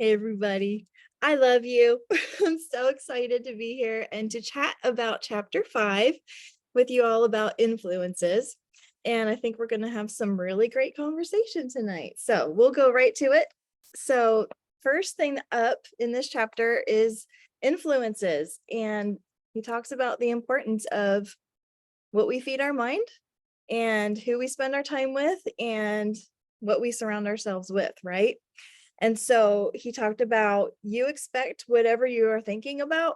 Hey, everybody. I love you. I'm so excited to be here and to chat about chapter 5 with you all about influences. And I think we're going to have some really great conversation tonight. So we'll go right to it. So, first thing up in this chapter is influences. And he talks about the importance of what we feed our mind and who we spend our time with and what we surround ourselves with, right? And so he talked about you expect whatever you are thinking about,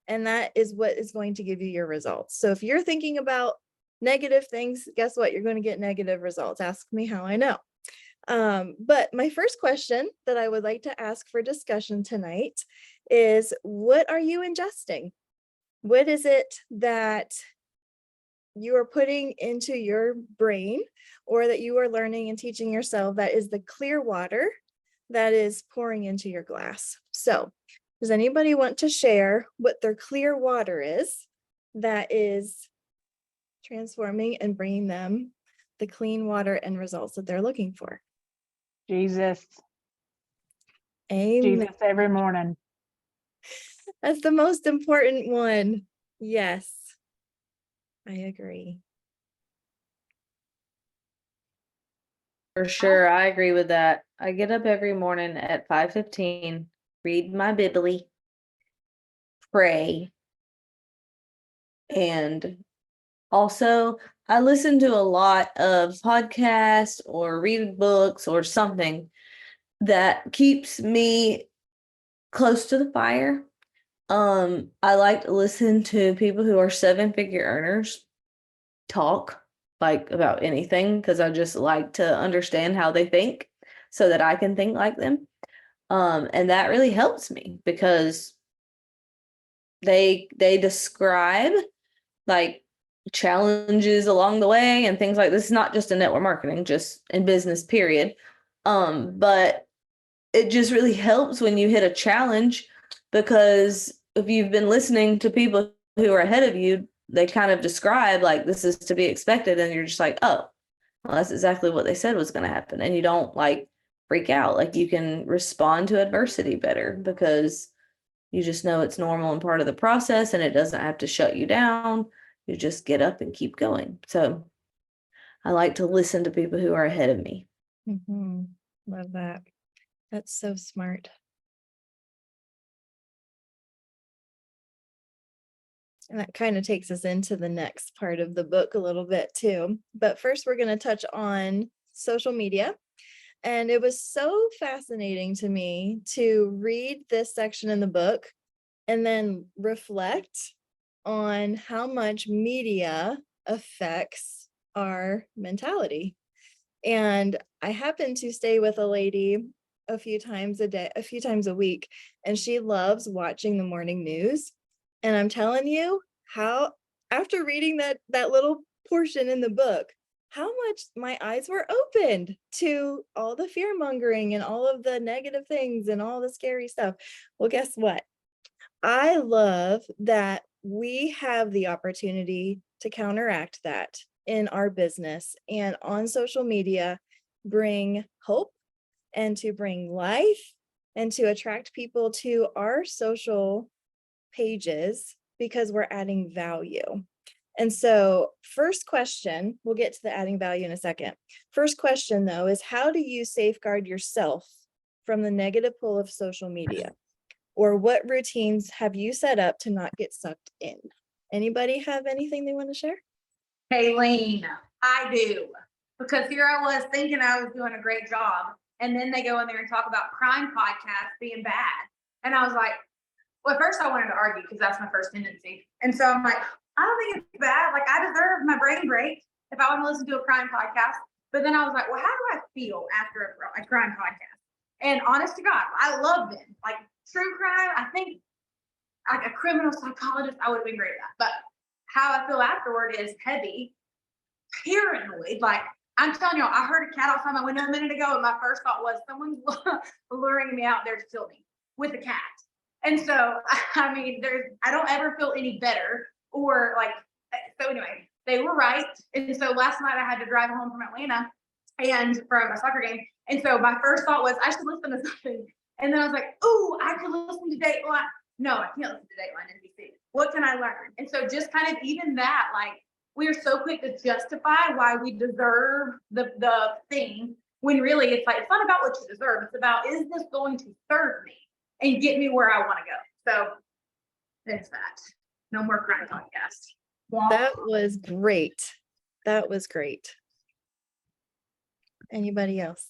and that is what is going to give you your results. So if you're thinking about negative things, guess what? You're going to get negative results. Ask me how I know. But my first question that I would like to ask for discussion tonight is, what are you ingesting? What is it that you are putting into your brain or that you are learning and teaching yourself that is the clear water that is pouring into your glass? So does anybody want to share what their clear water is that is transforming and bringing them the clean water and results that they're looking for? Jesus. Amen. Jesus every morning. That's the most important one. Yes, I agree. For sure, I agree with that. I get up every morning at 5:15, read my Bibbly, pray, and also I listen to a lot of podcasts or read books or something that keeps me close to the fire. I like to listen to people who are seven-figure earners talk like about anything because I just like to understand how they think so that I can think like them. And that really helps me because they describe like challenges along the way and things like this. Is not just in network marketing, just in business, period. But it just really helps when you hit a challenge because if you've been listening to people who are ahead of you, they kind of describe like this is to be expected, and you're just like, oh, well, that's exactly what they said was going to happen, and you don't like freak out. Like you can respond to adversity better because you just know it's normal and part of the process, and it doesn't have to shut you down. You just get up and keep going. So I like to listen to people who are ahead of me. Love that. That's so smart. And that kind of takes us into the next part of the book a little bit too. But first, we're going to touch on social media. And it was so fascinating to me to read this section in the book and then reflect on how much media affects our mentality. And I happen to stay with a lady a few times a week, and she loves watching the morning news. And I'm telling you how, after reading that little portion in the book, how much my eyes were opened to all the fear mongering and all of the negative things and all the scary stuff. Well, guess what? I love that we have the opportunity to counteract that in our business and on social media, bring hope and to bring life and to attract people to our social pages because we're adding value. And so, first question, we'll get to the adding value in a second. First question, though, is how do you safeguard yourself from the negative pull of social media? Or what routines have you set up to not get sucked in? Anybody have anything they want to share? Kayleen, I do. Because here I was thinking I was doing a great job. And then they go in there and talk about crime podcasts being bad. And I was like, well, at first I wanted to argue because that's my first tendency. And so I'm like, I don't think it's bad. Like I deserve my brain break if I want to listen to a crime podcast. But then I was like, well, how do I feel after a crime podcast? And honest to God, I love them. Like true crime, I think like a criminal psychologist, I would have been great at that. But how I feel afterward is heavy, paranoid. Like I'm telling y'all, I heard a cat outside my window a minute ago, and my first thought was someone's luring me out there to kill me with a cat. And so, I mean, I don't ever feel any better or like, so anyway, they were right. And so last night I had to drive home from Atlanta and from a soccer game. And so my first thought was I should listen to something And then I was like, oh, I could listen to Dateline. No, I can't listen to Dateline NBC. What can I learn? And so just kind of even that, like, we are so quick to justify why we deserve the thing, when really it's like, it's not about what you deserve. It's about, is this going to serve me and get me where I want to go? So there's that. No more crime podcast. That was great. That was great. Anybody else?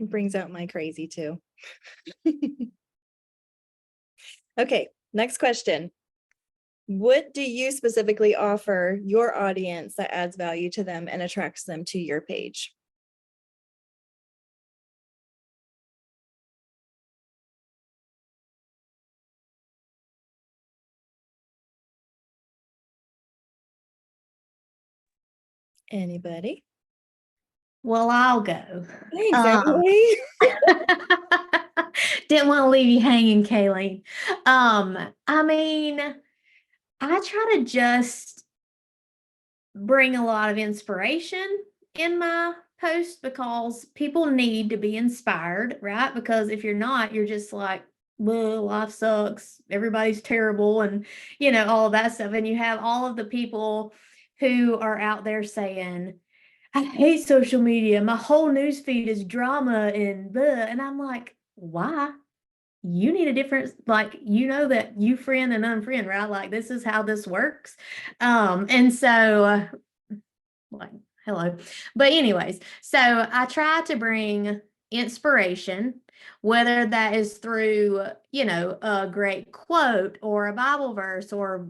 It brings out my crazy too. Okay, next question. What do you specifically offer your audience that adds value to them and attracts them to your page? Anybody? Well, I'll go. Thanks, Um, Emily. Didn't want to leave you hanging, Kayleen. I mean, I try to just bring a lot of inspiration in my post because people need to be inspired, right? Because if you're not, you're just like, well, life sucks, everybody's terrible, and all of that stuff. And you have all of the people who are out there saying, I hate social media. My whole news feed is drama and blah. And I'm like, why? You need a different, like, that you friend and unfriend, right? Like, this is how this works. And so, like, hello. But anyways, so I try to bring inspiration, whether that is through, a great quote or a Bible verse, or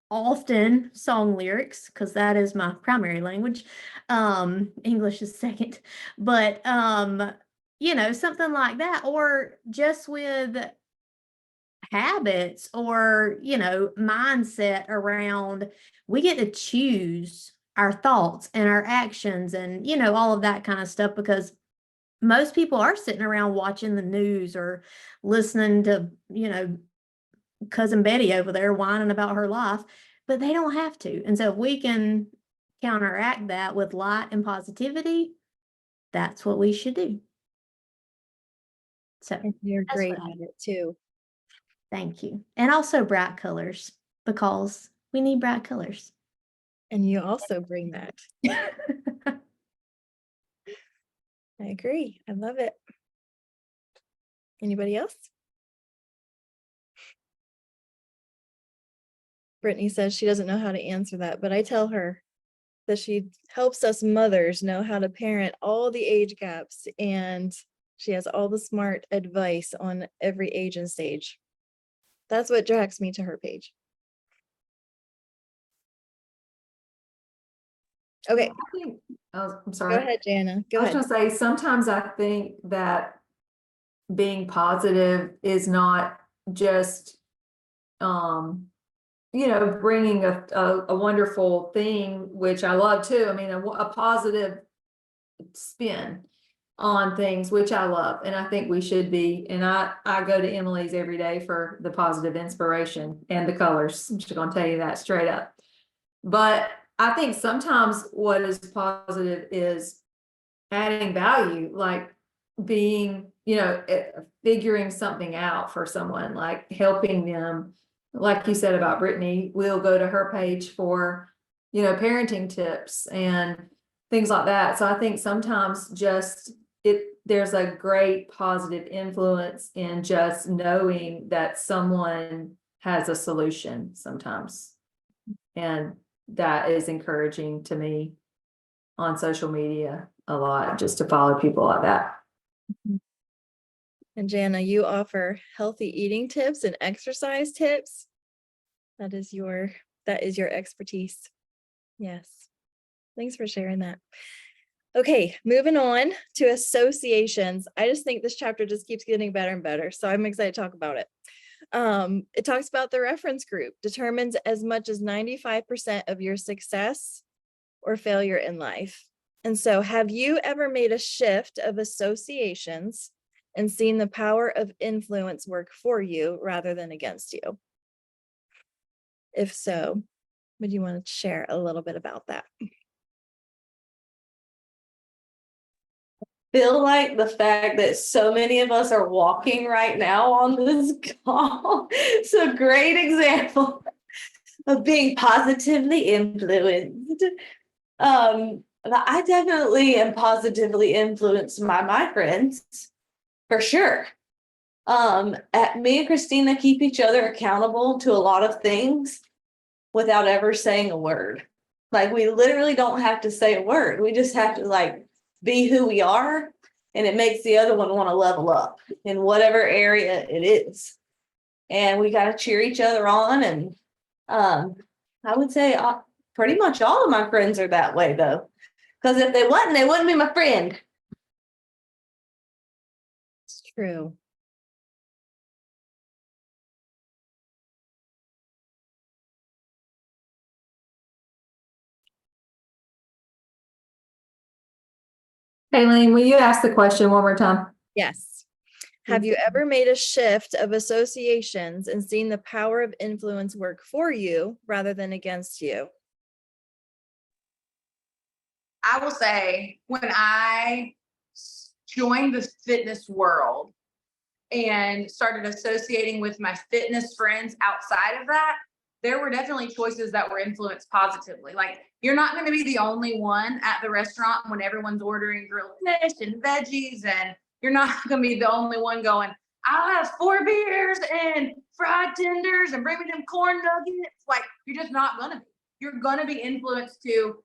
often song lyrics, because that is my primary language. English is second, but something like that, or just with habits or mindset around, we get to choose our thoughts and our actions and all of that kind of stuff, because most people are sitting around watching the news or listening to cousin Betty over there whining about her life, but they don't have to. And so if we can counteract that with light and positivity, that's what we should do. So And you're that's great what I at it too. thank you. And also bright colors, because we need bright colors. And you also bring that. I agree. I love it. Anybody else? Brittany says she doesn't know how to answer that, but I tell her that she helps us mothers know how to parent all the age gaps, and she has all the smart advice on every age and stage. That's what attracts me to her page. Okay, I think, oh, I'm go sorry. ahead, Jana. Go I was ahead. gonna say, sometimes I think that being positive is not just, bringing a wonderful thing, which I love too. I mean, a positive spin on things, which I love, and I think we should be. And I go to Emily's every day for the positive inspiration and the colors. I'm just gonna tell you that straight up. But I think sometimes what is positive is adding value, like being, figuring something out for someone, like helping them. Like you said about Brittany, we'll go to her page for, parenting tips and things like that. So I think sometimes there's a great positive influence in just knowing that someone has a solution sometimes. And that is encouraging to me on social media a lot, just to follow people like that. And Jana, you offer healthy eating tips and exercise tips. That is your expertise. Yes. Thanks for sharing that. Okay, moving on to associations. I just think this chapter just keeps getting better and better, so I'm excited to talk about it. It talks about the reference group determines as much as 95% of your success or failure in life. And so, have you ever made a shift of associations and seen the power of influence work for you rather than against you? If so, would you want to share a little bit about that? Feel like the fact that so many of us are walking right now on this call is a great example of being positively influenced. But I definitely am positively influenced by my friends, for sure. Me and Christina keep each other accountable to a lot of things without ever saying a word. Like, we literally don't have to say a word. We just have to like be who we are, and it makes the other one want to level up in whatever area it is. And we got to cheer each other on. And I would say pretty much all of my friends are that way, though, because if they wasn't, they wouldn't be my friend. It's true. Kayleen, will you ask the question one more time? Yes. Have you ever made a shift of associations and seen the power of influence work for you rather than against you? I will say, when I joined the fitness world and started associating with my fitness friends outside of that, there were definitely choices that were influenced positively. Like, you're not going to be the only one at the restaurant when everyone's ordering grilled fish and veggies, and you're not going to be the only one going, I'll have 4 beers and fried tenders and bring me them corn nuggets. Like, you're just not going to be. You're going to be influenced to,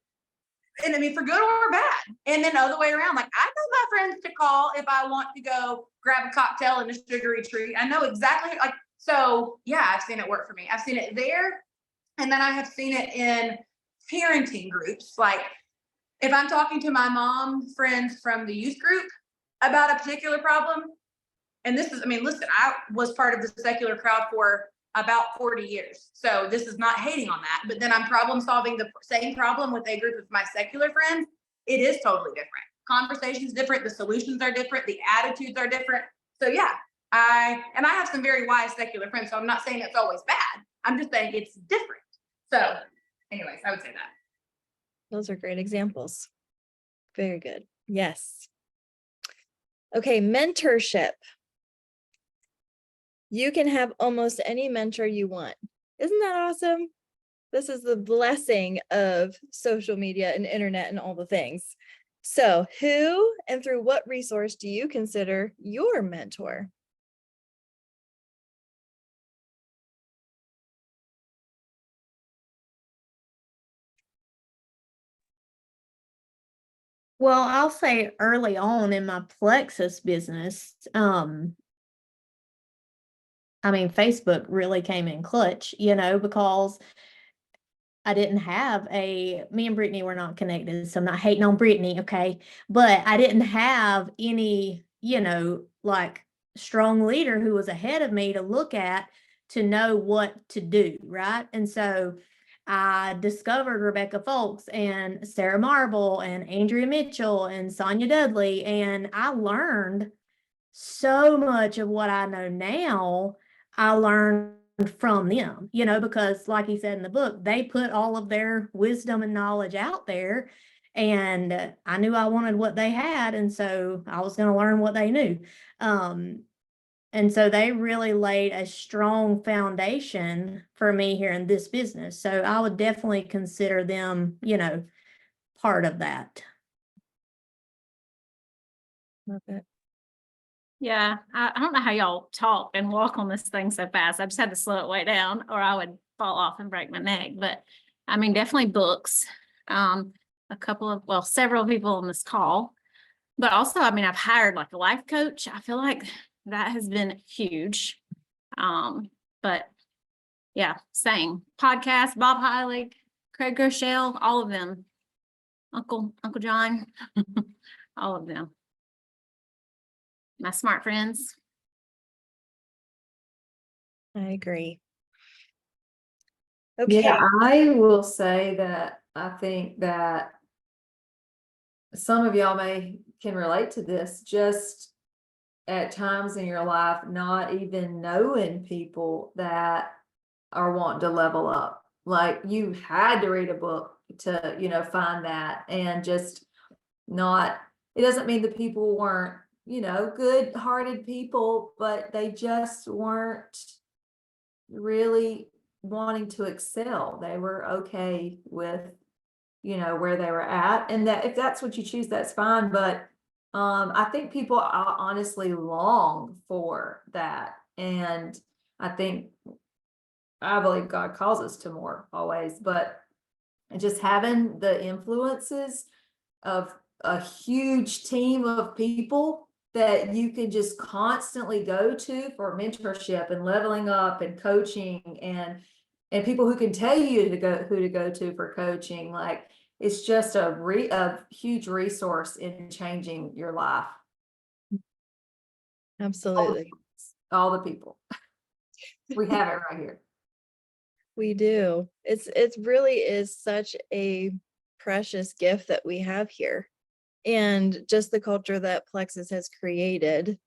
and I mean, for good or bad. And then the other way around, like, I know my friends to call if I want to go grab a cocktail and a sugary treat. I know exactly, like, so yeah, I've seen it work for me. I've seen it there. And then I have seen it in parenting groups. Like, if I'm talking to my mom friends from the youth group about a particular problem, and this is, I mean, listen, I was part of the secular crowd for about 40 years. So this is not hating on that, but then I'm problem solving the same problem with a group of my secular friends. It is totally different. Conversations different, the solutions are different, the attitudes are different. So yeah, I have some very wise secular friends, so I'm not saying it's always bad. I'm just saying it's different. So anyways, I would say that. Those are great examples. Very good. Yes. Okay, mentorship. You can have almost any mentor you want. Isn't that awesome? This is the blessing of social media and internet and all the things. So, who and through what resource do you consider your mentor? Well, I'll say early on in my Plexus business, I mean, Facebook really came in clutch, because I didn't have me and Brittany were not connected, so I'm not hating on Brittany, okay? But I didn't have any, like, strong leader who was ahead of me to look at to know what to do, right? And so I discovered Rebecca Folks and Sarah Marble and Andrea Mitchell and Sonia Dudley, and I learned so much of what I know now. I learned from them, because like he said in the book, they put all of their wisdom and knowledge out there, and I knew I wanted what they had, and so I was going to learn what they knew. And so they really laid a strong foundation for me here in this business. So I would definitely consider them, part of that. Love it. Yeah, I don't know how y'all talk and walk on this thing so fast. I just had to slow it way down or I would fall off and break my neck. But I mean, definitely books. Several people on this call. But also, I mean, I've hired like a life coach. I feel like that has been huge. But yeah, same. Podcast, Bob Heilig, Craig Groeschel, all of them. Uncle John, all of them. My smart friends. I agree. Okay. Yeah, I will say that I think that some of y'all can relate to this, just at times in your life, not even knowing people that are wanting to level up. Like you had to read a book to, find that, and just not, it doesn't mean the people weren't, good-hearted people, but they just weren't really wanting to excel. They were okay with, where they were at, and that if that's what you choose, that's fine. But I think people honestly long for that. And I believe God calls us to more always, but just having the influences of a huge team of people that you can just constantly go to for mentorship and leveling up and coaching, and people who can tell you who to go to for coaching. Like, it's just a huge resource in changing your life. Absolutely. All the people. We have it right here. We do. It's really is such a precious gift that we have here. And just the culture that Plexus has created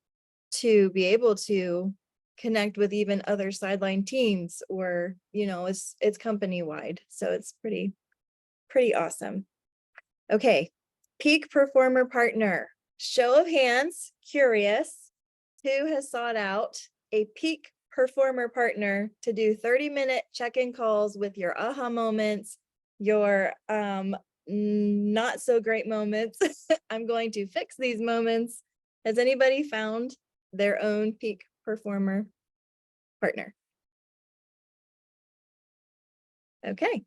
to be able to connect with even other sideline teams, or, it's company wide. So it's pretty awesome. Okay. Peak performer partner. Show of hands, curious, who has sought out a peak performer partner to do 30-minute check-in calls with your aha moments, your not so great moments. I'm going to fix these moments. Has anybody found their own peak performer partner? Okay.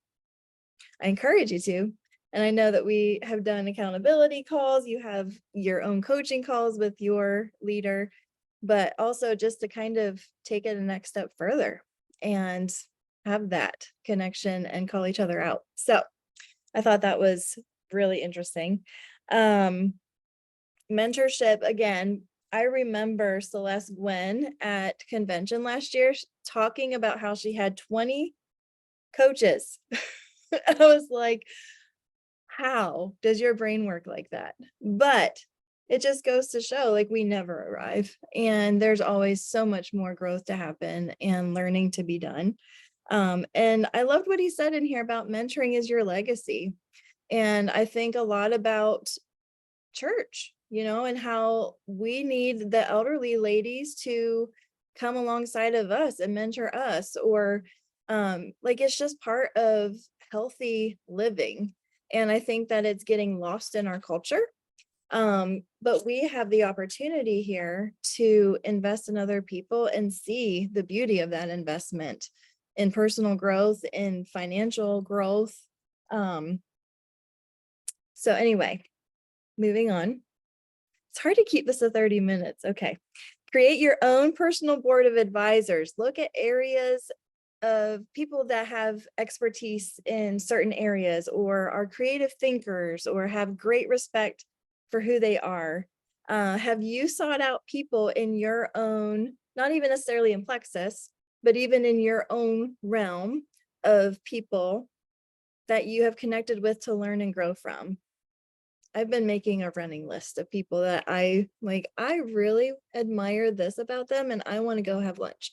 I encourage you to. And I know that we have done accountability calls. You have your own coaching calls with your leader, but also just to kind of take it a next step further and have that connection and call each other out. So I thought that was really interesting. Mentorship, again, I remember Celeste Gwen at convention last year talking about how she had 20 coaches. I was like, how does your brain work like that? But it just goes to show, like, we never arrive, and there's always so much more growth to happen and learning to be done. And I loved what he said in here about mentoring is your legacy. And I think a lot about church, and how we need the elderly ladies to come alongside of us and mentor us, or like, it's just part of healthy living. And I think that it's getting lost in our culture. But we have the opportunity here to invest in other people and see the beauty of that investment in personal growth, in financial growth. So anyway, moving on. It's hard to keep this to 30 minutes. Okay. Create your own personal board of advisors. Look at areas of people that have expertise in certain areas, or are creative thinkers, or have great respect for who they are. Have you sought out people in your own, not even necessarily in Plexus, but even in your own realm of people that you have connected with to learn and grow from? I've been making a running list of people that I like. I really admire this about them, and I want to go have lunch.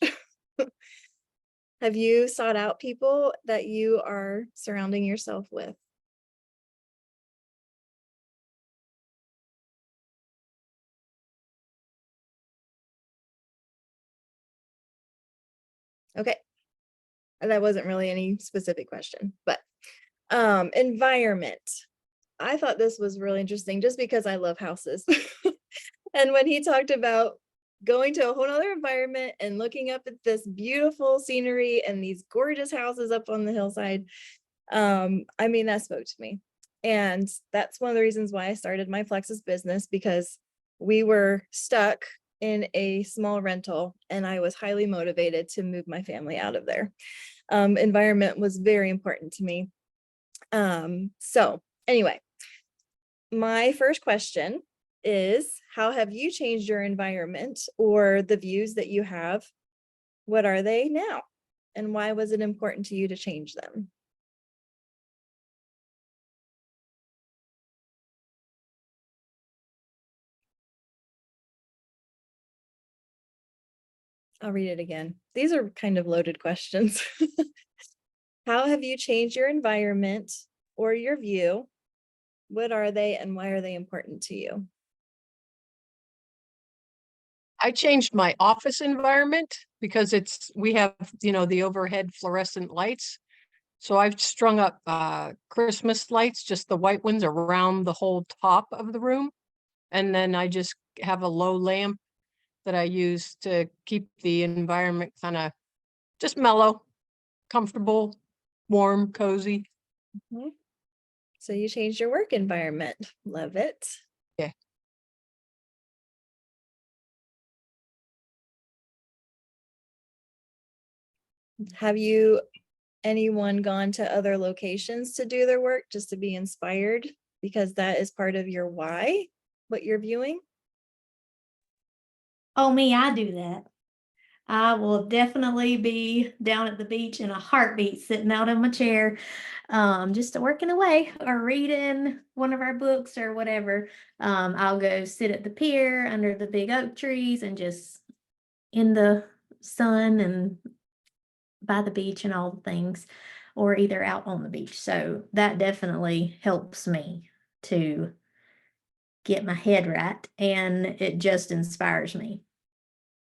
Have you sought out people that you are surrounding yourself with? Okay. That wasn't really any specific question, but environment. I thought this was really interesting just because I love houses. And when he talked about going to a whole other environment and looking up at this beautiful scenery and these gorgeous houses up on the hillside, I mean, that spoke to me. And that's one of the reasons why I started my Plexus business, because we were stuck in a small rental and I was highly motivated to move my family out of there. Environment was very important to me. So anyway, my first question is, how have you changed your environment, or the views that you have? What are they now? And why was it important to you to change them? I'll read it again. These are kind of loaded questions. How have you changed your environment or your view? What are they and why are they important to you? I changed my office environment because we have, the overhead fluorescent lights. So I've strung up Christmas lights, just the white ones around the whole top of the room. And then I just have a low lamp that I use to keep the environment kind of just mellow, comfortable, warm, cozy. Mhm. So you changed your work environment. Love it. Yeah. Have you anyone gone to other locations to do their work just to be inspired? Because that is part of your why, what you're viewing. Oh, me, I do that. I will definitely be down at the beach in a heartbeat, sitting out in my chair, just working away or reading one of our books or whatever. I'll go sit at the pier under the big oak trees and just in the sun and by the beach and all the things, or either out on the beach. So that definitely helps me to get my head right, and it just inspires me.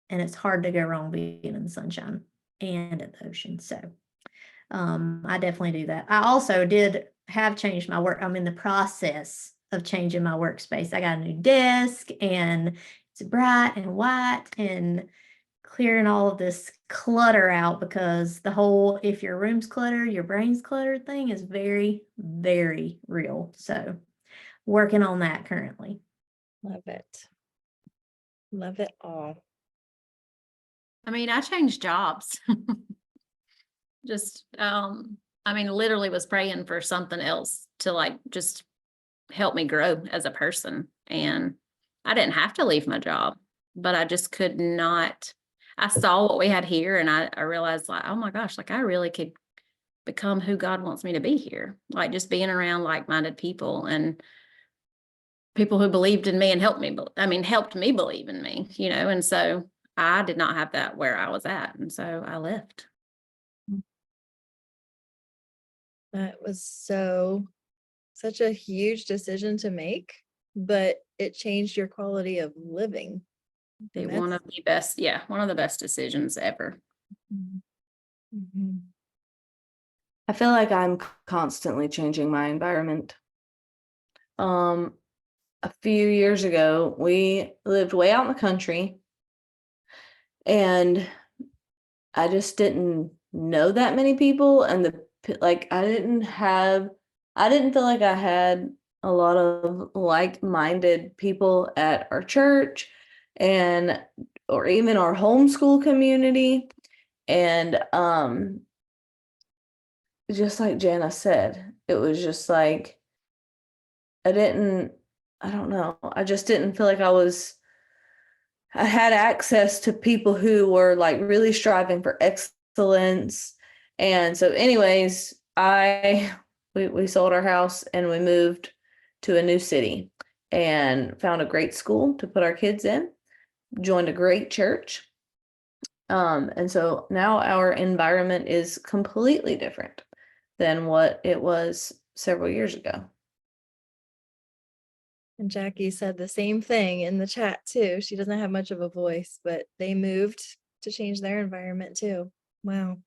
And it's hard to go wrong being in the sunshine and at the ocean. So I definitely do that. I also have changed my work. I'm in the process of changing my workspace. I got a new desk and it's bright and white and clearing all of this clutter out, because if your room's cluttered, your brain's cluttered thing is very, very real. So working on that currently. Love it. Love it all. I mean, I changed jobs. Just, literally was praying for something else to like just help me grow as a person. And I didn't have to leave my job, but I just could not. I saw what we had here and I realized like, oh my gosh, like I really could become who God wants me to be here. Like just being around like-minded people and people who believed in me and helped me believe in me, and so I did not have that where I was at. And so I left. That was such a huge decision to make, but it changed your quality of living. One of the best decisions ever. Mhm. I feel like I'm constantly changing my environment. A few years ago, we lived way out in the country, and I just didn't know that many people, and I didn't feel like I had a lot of like-minded people at our church or even our homeschool community. And just like Jana said, it was just like I don't know. I just didn't feel like I had access to people who were like really striving for excellence. And so anyways, we sold our house and we moved to a new city and found a great school to put our kids in, joined a great church. And so now our environment is completely different than what it was several years ago. And Jackie said the same thing in the chat too. She doesn't have much of a voice, but they moved to change their environment too. Wow.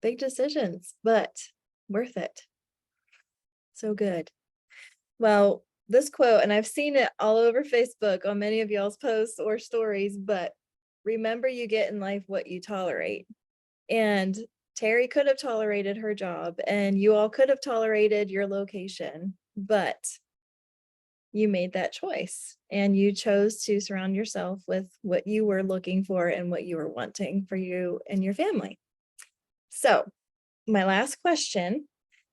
Big decisions, but worth it. So good. Well, this quote, and I've seen it all over Facebook on many of y'all's posts or stories, but remember, you get in life what you tolerate. And Terry could have tolerated her job and you all could have tolerated your location, but you made that choice and you chose to surround yourself with what you were looking for and what you were wanting for you and your family. So my last question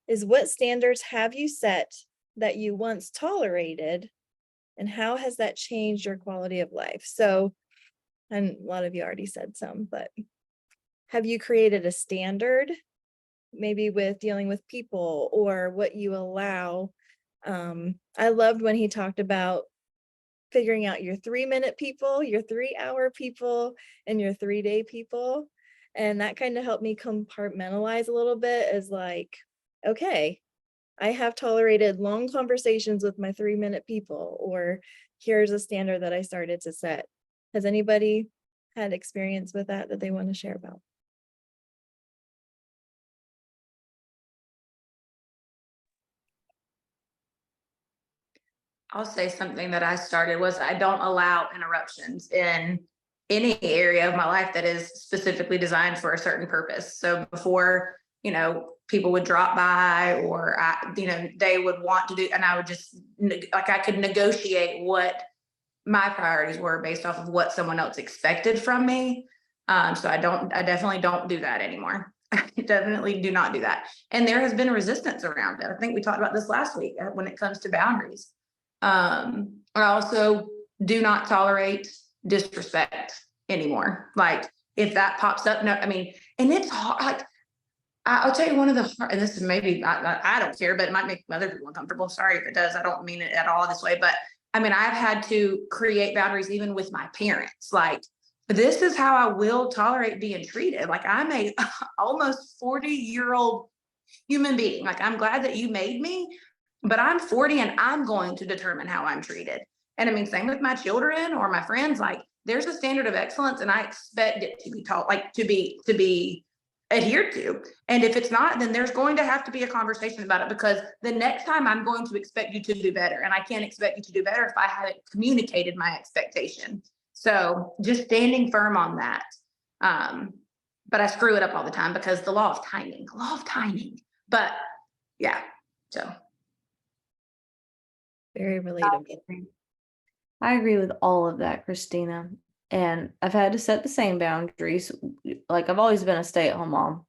is, what standards have you set that you once tolerated, and how has that changed your quality of life? So, and a lot of you already said some, but have you created a standard, maybe with dealing with people or what you allow? I loved when he talked about figuring out your 3-minute people, your 3-hour people, and your 3-day people. And that kind of helped me compartmentalize a little bit as like, okay, I have tolerated long conversations with my 3-minute people, or here's a standard that I started to set. Has anybody had experience with that they want to share about? I'll say something that I started was I don't allow interruptions in any area of my life that is specifically designed for a certain purpose. So before, people would drop by or they would want to do, and I would just like, I could negotiate what my priorities were based off of what someone else expected from me. So I definitely don't do that anymore. I definitely do not do that. And there has been resistance around it. I think we talked about this last week when it comes to boundaries. I also do not tolerate disrespect anymore. Like if that pops up, no, I mean, and it's hard. Like I'll tell you one of the hard, and this is maybe, I don't care, but it might make other people uncomfortable. Sorry if it does. I don't mean it at all this way, but I mean, I've had to create boundaries even with my parents. Like, this is how I will tolerate being treated. Like I'm a almost 40-year-old human being. Like, I'm glad that you made me, but I'm 40 and I'm going to determine how I'm treated. And I mean, same with my children or my friends. Like, there's a standard of excellence and I expect it to be taught, like to be adhered to. And if it's not, then there's going to have to be a conversation about it, because the next time I'm going to expect you to do better. And I can't expect you to do better if I haven't communicated my expectation. So just standing firm on that. But I screw it up all the time because the law of timing, but yeah, so. Very relatable. I agree with all of that, Christina. And I've had to set the same boundaries. Like, I've always been a stay-at-home mom.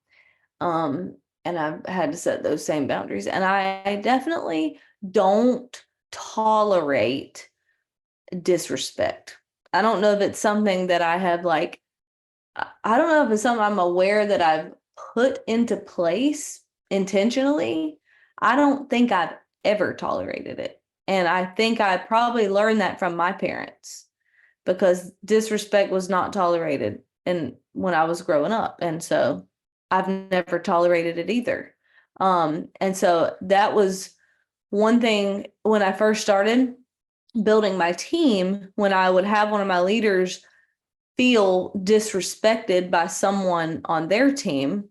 And I've had to set those same boundaries. And I definitely don't tolerate disrespect. I don't know if it's something that I have I don't know if it's something I'm aware that I've put into place intentionally. I don't think I've ever tolerated it. And I think I probably learned that from my parents, because disrespect was not tolerated when I was growing up. And so I've never tolerated it either. And so that was one thing when I first started building my team, when I would have one of my leaders feel disrespected by someone on their team,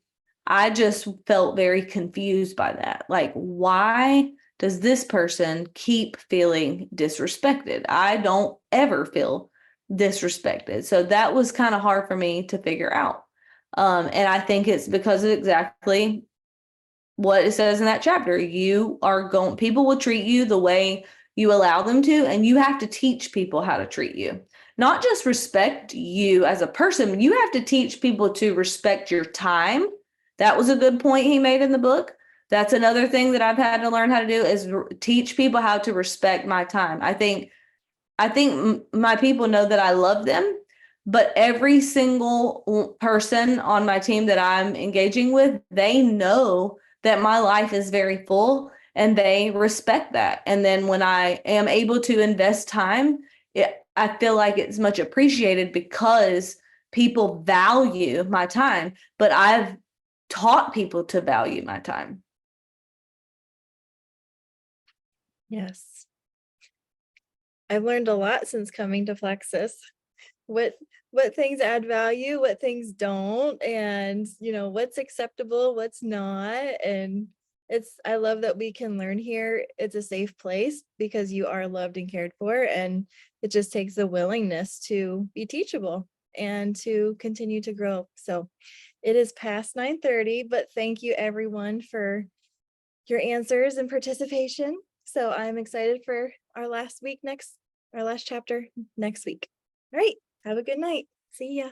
I just felt very confused by that. Like, why does this person keep feeling disrespected? I don't ever feel disrespected. So that was kind of hard for me to figure out. And I think it's because of exactly what it says in that chapter. People will treat you the way you allow them to, and you have to teach people how to treat you. Not just respect you as a person, you have to teach people to respect your time. That was a good point he made in the book. That's another thing that I've had to learn how to do, is teach people how to respect my time. I think my people know that I love them, but every single person on my team that I'm engaging with, they know that my life is very full and they respect that. And then when I am able to invest time, I feel like it's much appreciated because people value my time, but I've taught people to value my time. Yes. I've learned a lot since coming to Flexus. What things add value, what things don't, and what's acceptable, what's not. And I love that we can learn here. It's a safe place because you are loved and cared for, and it just takes a willingness to be teachable and to continue to grow. So it is past 9:30, but thank you everyone for your answers and participation. So I'm excited for our last chapter next week. All right. Have a good night. See ya.